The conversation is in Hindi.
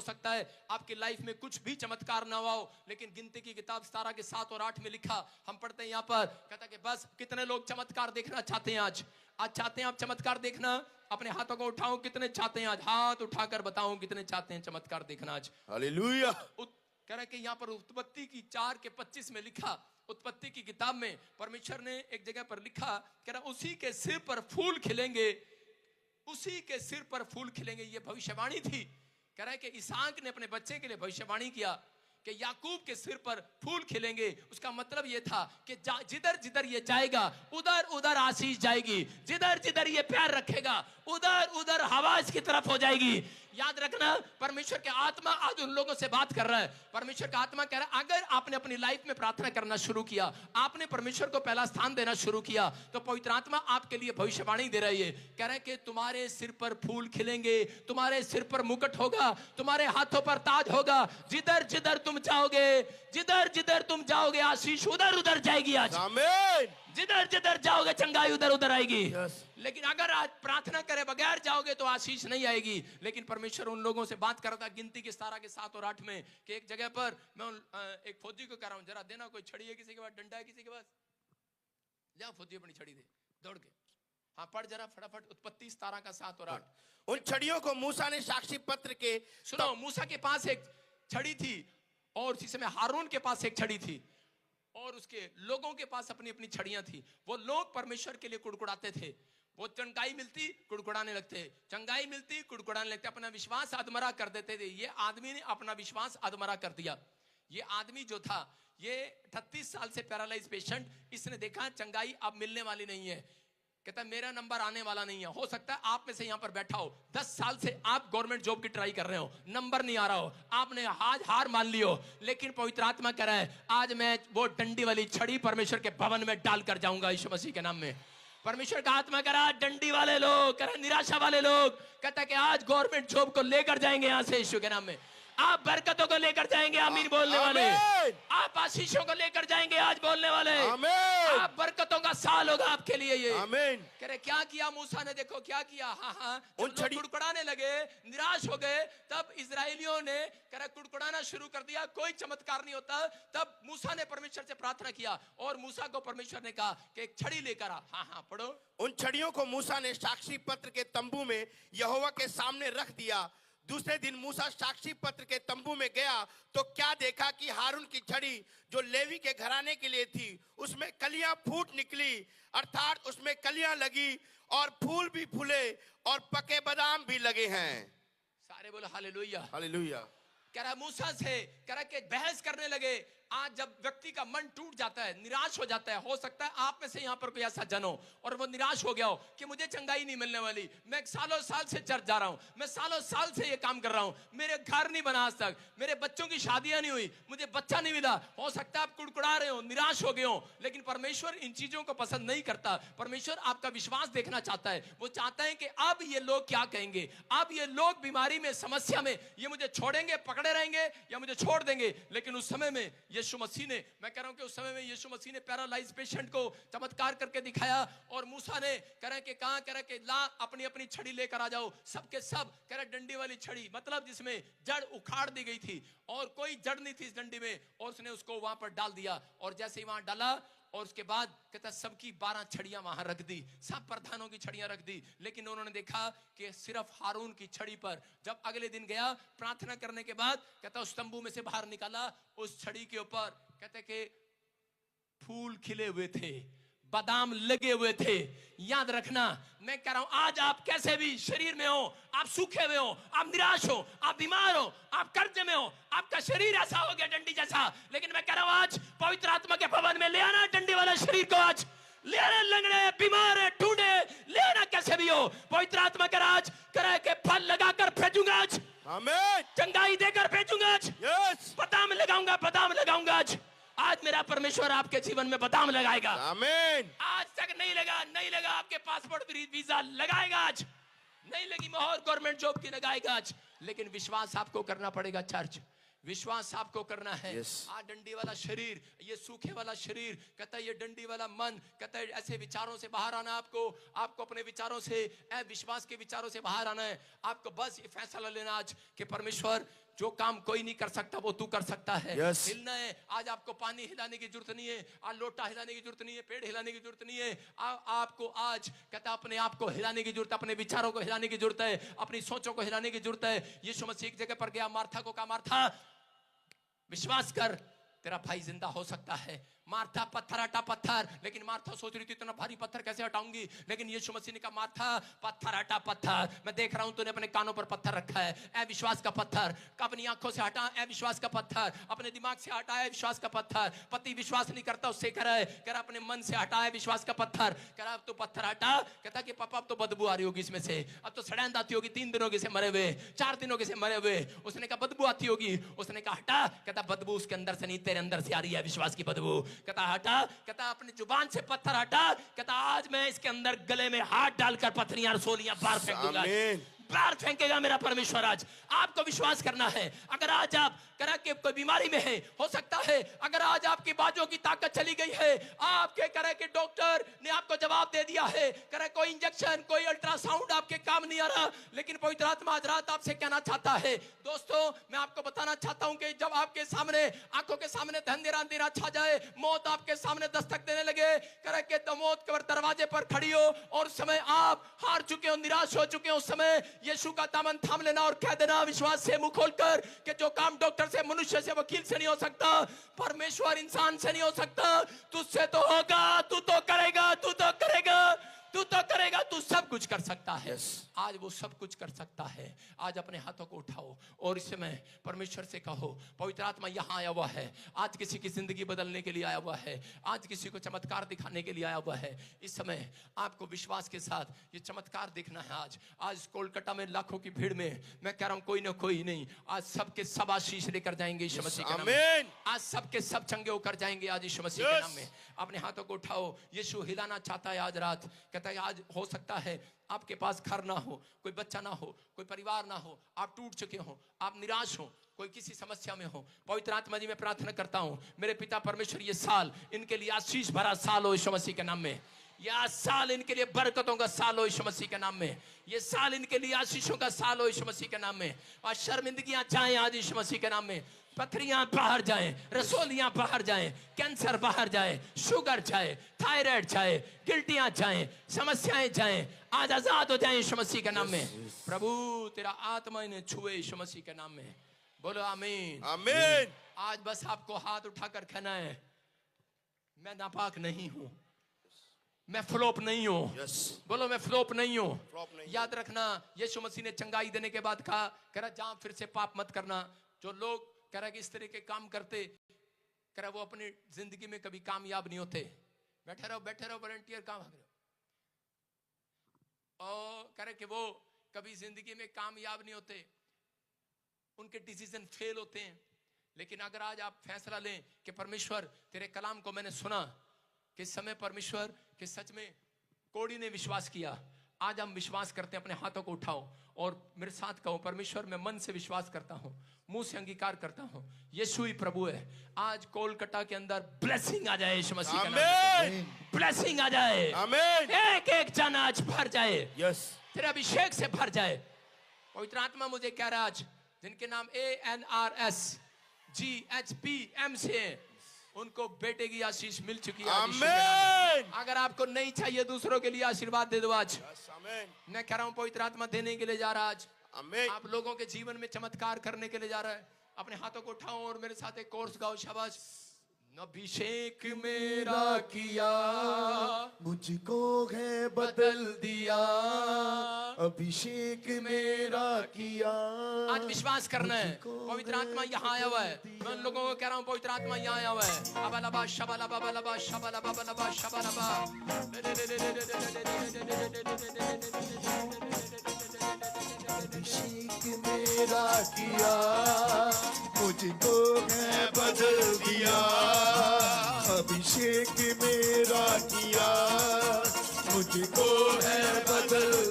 हो सकता है आपकी लाइफ में कुछ भी चमत्कार ना हुआ हो, लेकिन गिनती की किताब 17 के 7 और 8 में लिखा, हम पढ़ते हैं यहाँ पर, कहता कि बस कितने लोग चमत्कार देखना चाहते हैं आज चाहते हैं आप चमत्कार देखना? अपने हाथों को उठाओ, कितने चाहते हैं आज? हाथ उठाकर बताओ कितने चाहते हैं चमत्कार देखना आज? हालेलुया। कह रहे कि यहाँ पर उत्पत्ति की 4:25 में लिखा, उत्पत्ति की किताब में परमेश्वर ने एक जगह पर लिखा, कह रहा उसी के सिर पर फूल खिलेंगे, उसी के सिर पर फूल खिलेंगे। ये भविष्यवाणी थी। कह रहा है कि इसहाक ने अपने बच्चे के लिए भविष्यवाणी किया कि याकूब के सिर पर फूल खिलेंगे। उसका मतलब यह था कि जिधर जिधर ये जाएगा उधर उधर आशीष जाएगी, जिधर जिधर ये प्यार रखेगा उधर उधर हवा इसकी तरफ हो जाएगी। याद रखना, परमेश्वर के आत्मा आज उन लोगों से बात कर रहा है। परमेश्वर का आत्मा कह रहा है अगर आपने अपनी लाइफ में प्रार्थना करना शुरू किया, आपने परमेश्वर को पहला स्थान देना शुरू किया, तो पवित्र आत्मा आपके लिए भविष्यवाणी दे रही है। कह रहे हैं कि तुम्हारे सिर पर फूल खिलेंगे, तुम्हारे सिर पर मुकुट होगा, तुम्हारे हाथों पर ताज होगा। जिधर जिधर तुम जाओगे, जिधर जिधर तुम जाओगे आशीष उधर उधर जाएगी आज। आमीन। जिधर जिधर जाओगे चंगाई उधर उधर आएगी। लेकिन अगर आज प्रार्थना करे बगैर जाओगे तो आशीष नहीं आएगी। लेकिन परमेश्वर उन लोगों से बात कर रहा था गिनती के 17 के 7 और 8 में कि एक जगह पर मैं एक फौजी को कह रहा हूं, जरा देना कोई छड़ी है किसी के पास, डंडा है किसी के पास, जा फौजी अपनी छड़ी दे दौड़ के। हाँ पढ़ जरा फटाफट उत्पत्ति 17 का 7 और 8। उन छड़ियों को मूसा ने साक्षी पत्र के, सुनो, मूसा के पास एक छड़ी थी और उसी समय हारून के पास एक छड़ी थी और उसके लोगों के पास अपनी अपनी छड़ियां थी। वो लोग परमेश्वर के लिए कुड़कुड़ाते थे। वो चंगाई मिलती कुड़कुड़ाने लगते, चंगाई मिलती कुड़कुड़ाने लगते, अपना विश्वास अधमरा कर देते थे। ये आदमी ने अपना विश्वास अधमरा कर दिया। ये आदमी जो था, ये 38 साल से पैरालाइज पेशेंट, इसने देखा चंगाई अब मिलने वाली नहीं है। कहता मेरा नंबर आने वाला नहीं है। हो सकता है आप में से यहां पर बैठा हो, 10 साल से आप गवर्नमेंट जॉब की ट्राई कर रहे हो, नंबर नहीं आ रहा हो, आपने आज हार मान ली हो, लेकिन पवित्र आत्मा कह रहा है आज मैं वो डंडी वाली छड़ी परमेश्वर के भवन में डालकर जाऊंगा यीशु मसीह के नाम में। परमेश्वर का आत्मा कह रहा है डंडी वाले लोग, कह रहा निराशा वाले लोग, कहता कि आज गवर्नमेंट जॉब को लेकर जाएंगे यहां से यीशु के नाम में। आप बरकतों को लेकर जाएंगे, आमीन बोलने वाले। आप आशीषों को लेकर जाएंगे आज बोलने वाले। आप बरकतों का साल होगा आपके लिए ये। आमीन। कह रहे क्या किया मूसा ने, देखो क्या किया। हाँ उन लोग कुड़कुड़ाने लगे, निराश हो गए, तब इजरायलियों ने कह रहे कुड़कुड़ाना शुरू कर दिया, कोई चमत्कार नहीं होता। तब मूसा ने परमेश्वर से प्रार्थना किया और मूसा को परमेश्वर ने कहा कि एक छड़ी लेकर आ। हाँ पढ़ो। उन छड़ियों को मूसा ने साक्षी पत्र के तंबू में यहोवा के सामने रख दिया। दूसरे दिन मूसा साक्षी पत्र के तंबू में गया तो क्या देखा कि हारून की छड़ी जो लेवी के घराने के लिए थी उसमें कलियां फूट निकली, अर्थात उसमें कलियां लगी और फूल भी फूले और पके बादाम भी लगे हैं। सारे बोलो हालेलुया। हालेलुया। कह रहा मूसा से कह रहा कि बहस करने लगे। आज जब व्यक्ति का मन टूट जाता है, निराश हो जाता है, हो सकता है आप में से यहाँ पर कोई ऐसा जन हो और वो निराश हो गया हो कि मुझे चंगाई नहीं मिलने वाली, मैं सालों साल से चर्च जा रहा हूँ, मैं सालों साल से ये काम कर रहा हूँ, मेरे घर नहीं बना आज तक, मेरे बच्चों की शादियां नहीं हुई, मुझे बच्चा नहीं मिला। हो सकता है आप कुड़कुड़ा रहे हो, निराश हो गए हो, लेकिन परमेश्वर इन चीजों को पसंद नहीं करता। परमेश्वर आपका विश्वास देखना चाहता है। वो चाहता है कि अब ये लोग क्या कहेंगे, अब ये लोग बीमारी में, समस्या में, ये मुझे छोड़ेंगे, पकड़े रहेंगे या मुझे छोड़ देंगे। लेकिन उस समय में यीशु मसीह ने, मैं कह रहा हूं कि उस समय में यीशु मसीह ने पैरालाइज पेशेंट को चमत्कार करके दिखाया और मूसा ने कह रहा है कि कहां, कह रहा है कि ला अपनी अपनी छड़ी लेकर आ जाओ। सबके सब कह रहा है डंडी वाली छड़ी, मतलब जिसमें जड़ उखाड़ दी गई थी और कोई जड़ नहीं थी इस डंडी में, और उसने उसको वहां पर डाल दिया। और जैसे ही वहां डाला और उसके बाद कहता सबकी 12 छड़ियां वहां रख दी, सब प्रधानों की छड़ियां रख दी। लेकिन उन्होंने देखा कि सिर्फ हारून की छड़ी पर, जब अगले दिन गया प्रार्थना करने के बाद, कहता उस तंबू में से बाहर निकाला, उस छड़ी के ऊपर कहते कि फूल खिले हुए थे, बादाम लगे हुए थे। याद रखना, मैं कह रहा हूं आज आप कैसे भी शरीर में हो, आप सूखे हुए हो, आप निराश हो, आप बीमार हो, आप कर्ज में हो, आपका शरीर ऐसा हो गया डंडी जैसा, लेकिन मैं कह रहा हूं आज पवित्र आत्मा के भवन में ले आना डंडी वाला शरीर को। आज ले आना, लंगड़े, बीमार है, टूटे, ले आना कैसे भी हो। पवित्र आत्मा का आज करे के फल लगाकर भेजूंगा आज, आमीन। चंगाई देकर भेजूंगा आज, यस। बादाम लगाऊंगा, बादाम लगाऊंगा आज। आज मेरा परमेश्वर आपके जीवन में बादाम लगाएगा। आमीन। आज तक नहीं लगा, नहीं लगा, आपके पासपोर्ट वीजा लगाएगा आज, नहीं लगी मोहर गवर्नमेंट जॉब की लगाएगा आज। लेकिन विश्वास आपको करना पड़ेगा चर्च, विश्वास आपको करना है। आज डंडी वाला शरीर, ये सूखे वाला शरीर, कहता है ये डंडी वाला मन, कहता है ऐसे विचारों से बाहर आना आपको, आपको अपने विचारों से, विश्वास के विचारों से बाहर आना है। आपको बस ये फैसला लेना आज कि परमेश्वर जो काम कोई नहीं कर सकता वो तू कर सकता है। Yes. हिलना है। आज आपको पानी हिलाने की जरूरत नहीं है, आज लोटा हिलाने की जरूरत नहीं है, पेड़ हिलाने की जरूरत नहीं है। आपको आज कहता अपने आप को हिलाने की जरूरत है, अपने विचारों को हिलाने की जरूरत है, अपनी सोचों को हिलाने की जरूरत है। यीशु मसीह एक जगह पर गया, मार्था को कहा, मार्था विश्वास कर, तेरा भाई जिंदा हो सकता है। मार्था पत्थर हटा पत्थर, लेकिन मार्था सोच रही थी इतना भारी पत्थर कैसे हटाऊंगी, लेकिन यीशु मसीह ने कहा मार्था पत्थर हटा पत्थर, मैं देख रहा हूं तूने अपने कानों पर पत्थर रखा है, ए विश्वास का पत्थर, अपनी आंखों से हटा ए विश्वास का पत्थर, अपने दिमाग से हटा है विश्वास का पत्थर। पति विश्वास नहीं करता उससे कह रहा है अपने मन से हटा है विश्वास का पत्थर। कह रहा अब तो पत्थर हटा, कहता कि पापा अब तो बदबू आ रही होगी इसमें से, अब तो सड़ैंद आती होगी, 3 दिनों के से मरे हुए, 4 दिनों के से मरे हुए। उसने कहा बदबू आती होगी, उसने कहा हटा, कहता बदबू उसके अंदर से नहीं तेरे अंदर से आ रही है विश्वास की बदबू। कहता हटा, कहता अपनी जुबान से पत्थर हटा, कहता आज मैं इसके अंदर गले में हाथ डालकर पत्थरियां रसोलियां बाहर फेंक दूंगा, बाहर फेंकेगा मेरा परमेश्वर। आज आपको विश्वास करना है। अगर आज आप करा के कोई बीमारी में है, हो सकता है अगर आज आपकी बाजू की ताकत चली गई है, आपके करे के डॉक्टर ने आपको जवाब दे दिया है, करे कोई इंजेक्शन कोई अल्ट्रासाउंड आपके काम नहीं आ रहा, लेकिन पवित्र आत्मा आज रात आपसे कहना चाहता है, दोस्तों मैं आपको बताना चाहता हूं कि जब आपके सामने आंखों के सामने अंधेरा छा जाए, मौत आपके सामने दस्तक देने लगे, करे के तो मौत के दरवाजे पर खड़ी हो और उस समय आप हार चुके हो, निराश हो चुके हो, उस समय यीशु का दामन थाम लेना और कह देना विश्वास से मुंह खोलकर कि जो काम डॉक्टर से, मनुष्य से, वकील से नहीं हो सकता, परमेश्वर इंसान से नहीं हो सकता, तुझसे तो होगा, तू तो करेगा, तू तो करेगा, तू तो करेगा, तू सब कुछ कर सकता है। आज वो सब कुछ कर सकता है। आज अपने हाथों को उठाओ और इस समय परमेश्वर से कहो, पवित्र आत्मा यहाँ आया हुआ है, आज किसी की जिंदगी बदलने के लिए आया हुआ है, आज किसी को चमत्कार दिखाने के लिए आया हुआ है। इस समय आपको विश्वास के साथ ये चमत्कार देखना है। आज कोलकाता में लाखों की भीड़ में मैं कह रहा हूं कोई ना कोई नहीं, आज सबके सब आशीष लेकर जाएंगे यीशु मसीह के नाम में। आज सबके सब चंगे होकर जाएंगे आज यीशु मसीह के नाम में। अपने हाथों को उठाओ, यीशु हिलाना चाहता है आज रात। कहता है आज हो सकता है आपके पास घर ना हो, कोई बच्चा ना हो, कोई परिवार ना हो, आप टूट चुके हो, आप निराश हो, कोई किसी समस्या में हो। पवित्र आत्मा जी मैं प्रार्थना करता हूं मेरे पिता परमेश्वर ये साल इनके लिए आशीष भरा साल हो यीशु मसीह के नाम में। यह साल इनके लिए बरकतों का साल हो यीशु मसीह के नाम में। ये साल इनके लिए आशीषों का साल हो यीशु मसीह के नाम में। और शर्मिंदगियां जाएं आज यीशु मसीह के नाम में, पथरियां बाहर जाएं, रसोलियां बाहर जाएं, कैंसर बाहर जाए, शुगर जाए, थायराइड जाए, गिल्टियां जाएं, समस्याएं जाएं, आज आजाद हो जाएं यीशु मसीह के नाम में। प्रभु तेरा आत्मा इन्हें छुए यीशु मसीह के नाम में। बोलो आमीन आमीन। आज बस आपको हाथ उठाकर कहना है मैं नापाक नहीं हूं, मैं फ्लॉप नहीं हूं। बोलो मैं फ्लॉप नहीं हूं। याद रखना यीशु मसीह ने चंगाई देने के बाद कहा कह रहा जहां फिर से पाप मत करना। जो लोग कह रहा कि इस तरह के काम करते कह रहा वो अपनी जिंदगी में कभी कामयाब नहीं होते। बैठे रहो वॉलंटियर काम करो। और कह रहे कि वो कभी जिंदगी में कामयाब नहीं होते, उनके डिसीजन फेल होते हैं। लेकिन अगर आज आप फैसला लें कि परमेश्वर तेरे कलाम को मैंने सुना, कि समय परमेश्वर के सच में कोड़ी ने विश्वास किया, आज हम विश्वास करते हैं। अपने हाथों को उठाओ और मेरे साथ कहो परमेश्वर मैं मन से विश्वास करता हूं, मुंह से अंगीकार करता हूं यीशु ही प्रभु है। आज कोलकाता के अंदर ब्लेसिंग आ जाए यीशु मसीह के नाम में, ब्लेसिंग आ जाए। आमीन। एक एक जन आज भर जाए, तेरे अभिषेक से भर जाए। पवित्र आत्मा मुझे कह रहा आज जिनके नाम ANRSGHPM से उनको बेटे की आशीष मिल चुकी है। आमीन। अगर आपको नहीं चाहिए दूसरों के लिए आशीर्वाद दे दो आज। मैं कह रहा हूं पवित्र आत्मा देने के लिए जा रहा आज। आप लोगों के जीवन में चमत्कार करने के लिए जा रहा है। अपने हाथों को उठाओ और मेरे साथ एक कोर्स गाओ। शाबाश। अभिषेक मेरा किया मुझको है बदल दिया, अभिषेक मेरा किया। आज विश्वास करना है पवित्र आत्मा यहाँ आया हुआ है। मैं उन लोगों को कह रहा हूँ पवित्र आत्मा यहाँ आया हुआ है। अबलबा शबलबा बलबा शबलबा बलबा शबलबा। अभिषेक मेरा किया मुझको